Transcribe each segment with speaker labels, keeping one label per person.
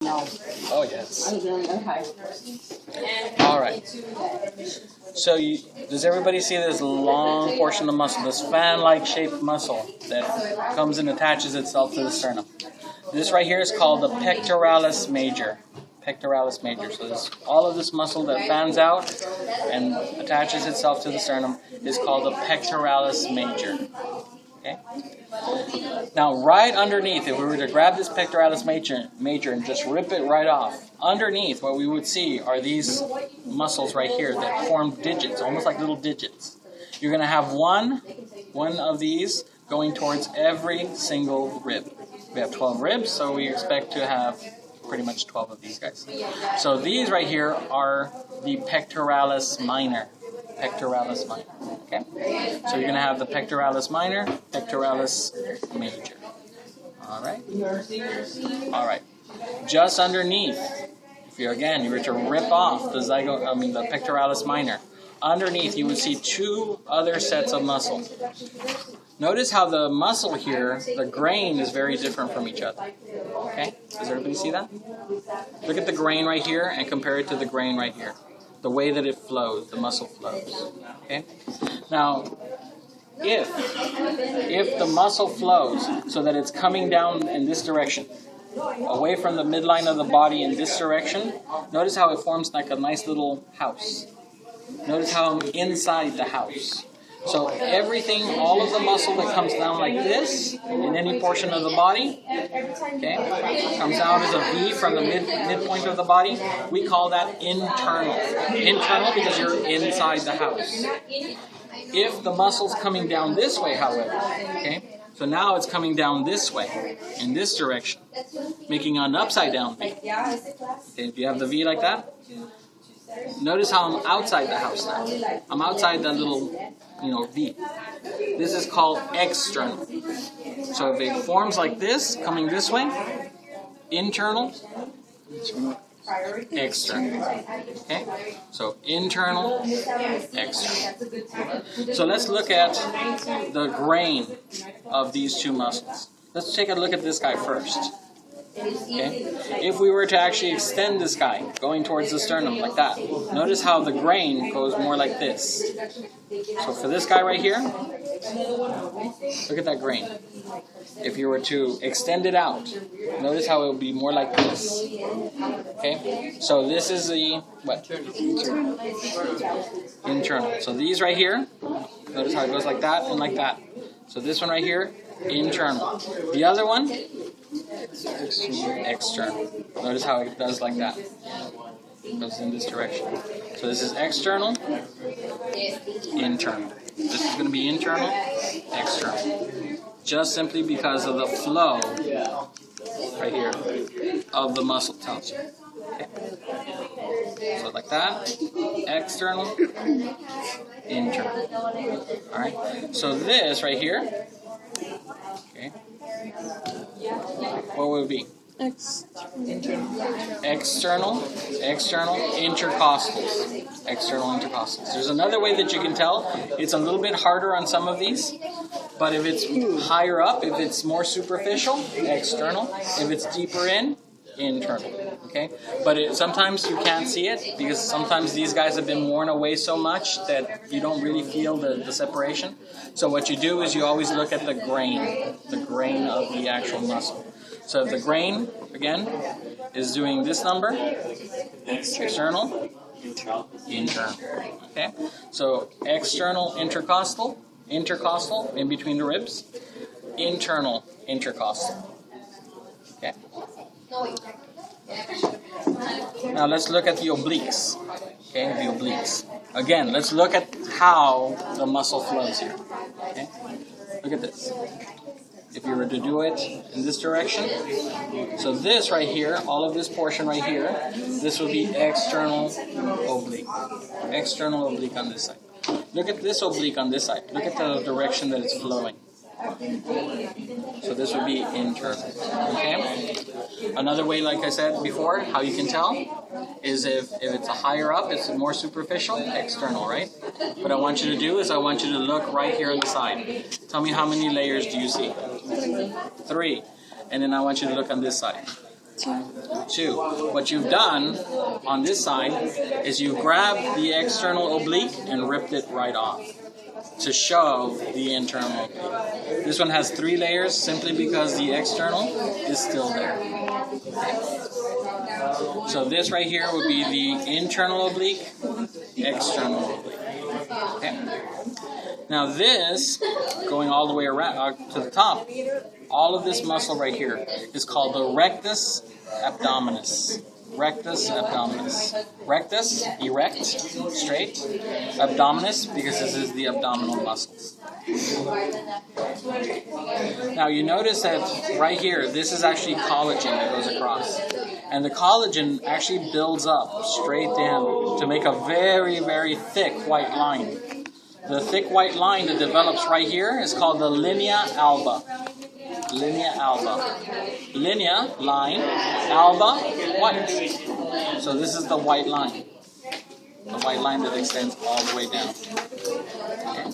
Speaker 1: No.
Speaker 2: Oh, yes.
Speaker 1: Okay.
Speaker 2: All right. So does everybody see this long portion of muscle, this fan-like shaped muscle that comes and attaches itself to the sternum? This right here is called the pectoralis major. Pectoralis major. So all of this muscle that fans out and attaches itself to the sternum is called the pectoralis major. Okay. Now, right underneath, if we were to grab this pectoralis major and just rip it right off, underneath what we would see are these muscles right here that form digits, almost like little digits. You're going to have one of these going towards every single rib. We have 12 ribs, so we expect to have pretty much 12 of these guys. So these right here are the pectoralis minor. Pectoralis minor. Okay? So you're going to have the pectoralis minor, pectoralis major. All right? All right. Just underneath, if you were to rip off the pectoralis minor, underneath you would see two other sets of muscle. Notice how the muscle here, the grain, is very different from each other. Okay? Does everybody see that? Look at the grain right here and compare it to the grain right here. The way that it flows, the muscle flows. Okay? Now, if the muscle flows so that it's coming down in this direction, away from the midline of the body in this direction, notice how it forms like a nice little house. Notice how I'm inside the house. So everything, all of the muscle that comes down like this in any portion of the body, okay, comes out as a V from the midpoint of the body. We call that internal. Internal because you're inside the house. If the muscle's coming down this way, however, okay, so now it's coming down this way, in this direction, making an upside down V. Okay, do you have the V like that? Notice how I'm outside the house now. I'm outside that little, V. This is called external. So if it forms like this, coming this way, internal, external. Okay? So internal, external. So let's look at the grain of these two muscles. Let's take a look at this guy first. Okay? If we were to actually extend this guy, going towards the sternum like that, notice how the grain goes more like this. So for this guy right here, look at that grain. If you were to extend it out, notice how it would be more like this. Okay? So this is the, what? Internal. So these right here, notice how it goes like that and like that. So this one right here, internal. The other one, external. Notice how it does like that. It goes in this direction. So this is external, internal. This is going to be internal, external. Just simply because of the flow right here of the muscle tensor. Okay. So like that, external, internal. Alright, so this right here, okay, what would it be? External, intercostals. External intercostals. There's another way that you can tell. It's a little bit harder on some of these, but if it's higher up, if it's more superficial, external. If it's deeper in, internal. Okay? But sometimes you can't see it because sometimes these guys have been worn away so much that you don't really feel the separation. So what you do is you always look at the grain of the actual muscle. So the grain, again, is doing this number, external, internal. Okay? So external intercostal, in between the ribs, internal intercostal. Okay? Now let's look at the obliques. Okay, the obliques. Again, let's look at how the muscle flows here. Okay? Look at this. If you were to do it in this direction, so this right here, all of this portion right here, this would be external oblique. External oblique on this side. Look at this oblique on this side. Look at the direction that it's flowing. So this would be internal. Okay? Another way, like I said before, how you can tell is if it's a higher up, it's more superficial, external, right? What I want you to do is I want you to look right here on the side. Tell me how many layers do you see? 3. And then I want you to look on this side. 2. What you've done on this side is you grabbed the external oblique and ripped it right off to show the internal oblique. This one has 3 layers simply because the external is still there. So this right here would be the internal oblique, external oblique. Okay. Now this, going all the way around to the top, all of this muscle right here is called the rectus abdominis. Rectus abdominis. Rectus, erect, straight. Abdominis, because this is the abdominal muscles. Now you notice that right here, this is actually collagen that goes across. And the collagen actually builds up straight down to make a very, very thick white line. The thick white line that develops right here is called the linea alba. Linea alba. Linea, line. Alba, white. So this is the white line. The white line that extends all the way down. Okay.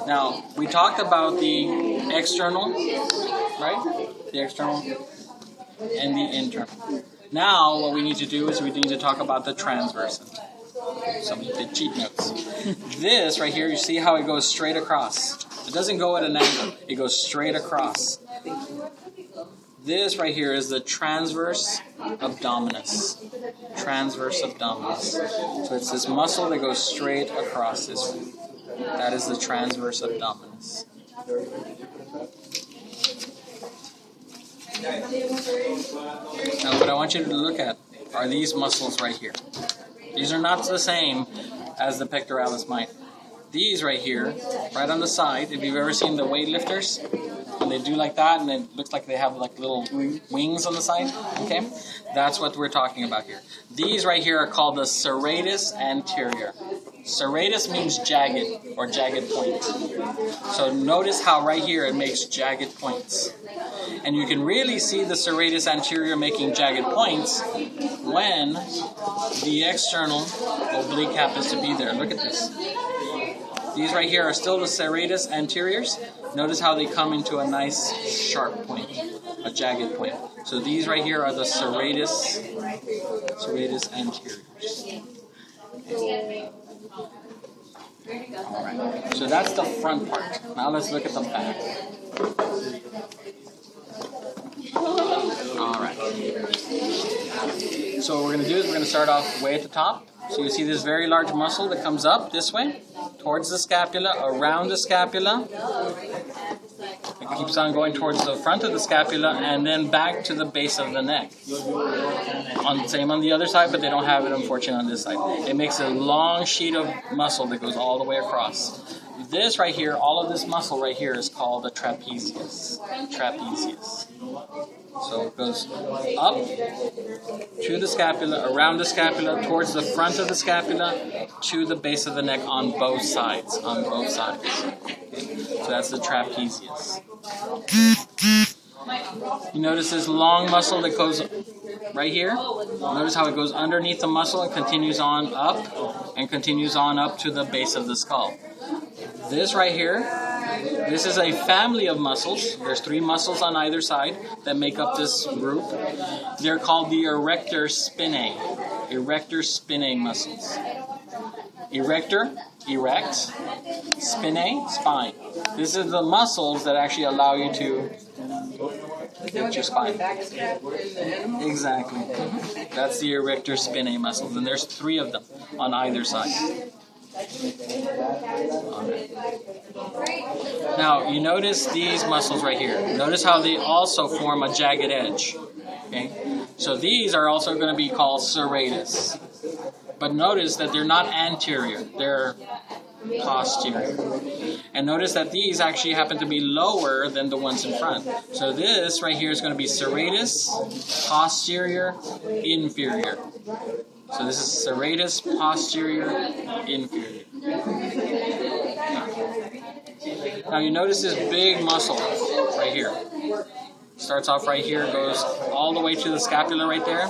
Speaker 2: Now, we talked about the external, right? The external and the internal. Now, what we need to do is we need to talk about the transverse. Some of the cheat notes. This right here, you see how it goes straight across. It doesn't go at an angle. It goes straight across. This right here is the transverse abdominis. Transverse abdominis. So it's this muscle that goes straight across this way. That is the transverse abdominis. Now what I want you to look at are these muscles right here. These are not the same as the pectoralis minor. These right here, right on the side, if you've ever seen the weightlifters, when they do like that and it looks like they have like little wings on the side, okay? That's what we're talking about here. These right here are called the serratus anterior. Serratus means jagged or jagged point. So notice how right here it makes jagged points. And you can really see the serratus anterior making jagged points when the external oblique happens to be there. Look at this. These right here are still the serratus anteriors. Notice how they come into a nice sharp point, a jagged point. So these right here are the serratus anteriors. Alright, so that's the front part. Now let's look at the back. Alright. So what we're going to do is we're going to start off way at the top. So you see this very large muscle that comes up this way, towards the scapula, around the scapula. It keeps on going towards the front of the scapula and then back to the base of the neck. Same on the other side, but they don't have it, unfortunately, on this side. It makes a long sheet of muscle that goes all the way across. This right here, all of this muscle right here is called a trapezius. Trapezius. So it goes up to the scapula, around the scapula, towards the front of the scapula, to the base of the neck on both sides. On both sides. Okay. So that's the trapezius. You notice this long muscle that goes right here. Notice how it goes underneath the muscle and continues on up to the base of the skull. This right here, this is a family of muscles. There's 3 muscles on either side that make up this group. They're called the erector spinae. Erector spinae muscles. Erector, erect. Spinae, spine. This is the muscles that actually allow you to get your spine. Exactly. That's the erector spinae muscles, and there's 3 of them on either side. Now, you notice these muscles right here. Notice how they also form a jagged edge. Okay? So these are also going to be called serratus. But notice that they're not anterior. They're posterior. And notice that these actually happen to be lower than the ones in front. So this right here is going to be serratus, posterior, inferior. So this is serratus, posterior, inferior. Now you notice this big muscle right here. Starts off right here, goes all the way to the scapula right there,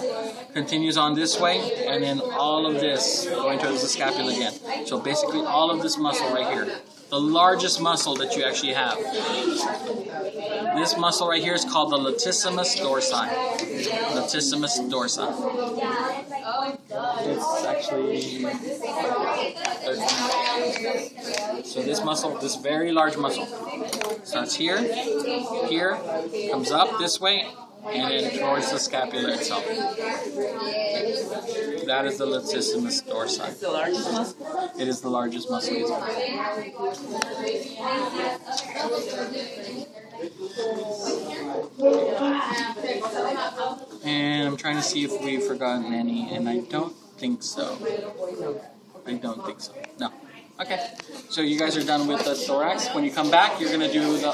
Speaker 2: continues on this way, and then all of this going towards the scapula again. So basically all of this muscle right here the largest muscle that you actually have. This muscle right here is called the latissimus dorsi. Latissimus dorsi. It's actually... So this muscle, this very large muscle, starts here, here, comes up this way, and then towards the scapula itself. That is the latissimus dorsi.
Speaker 1: It's the largest muscle.
Speaker 2: It is the largest muscle. And I'm trying to see if we've forgotten any, and I don't think so. I don't think so. No. Okay. So you guys are done with the thorax. When you come back, you're going to do the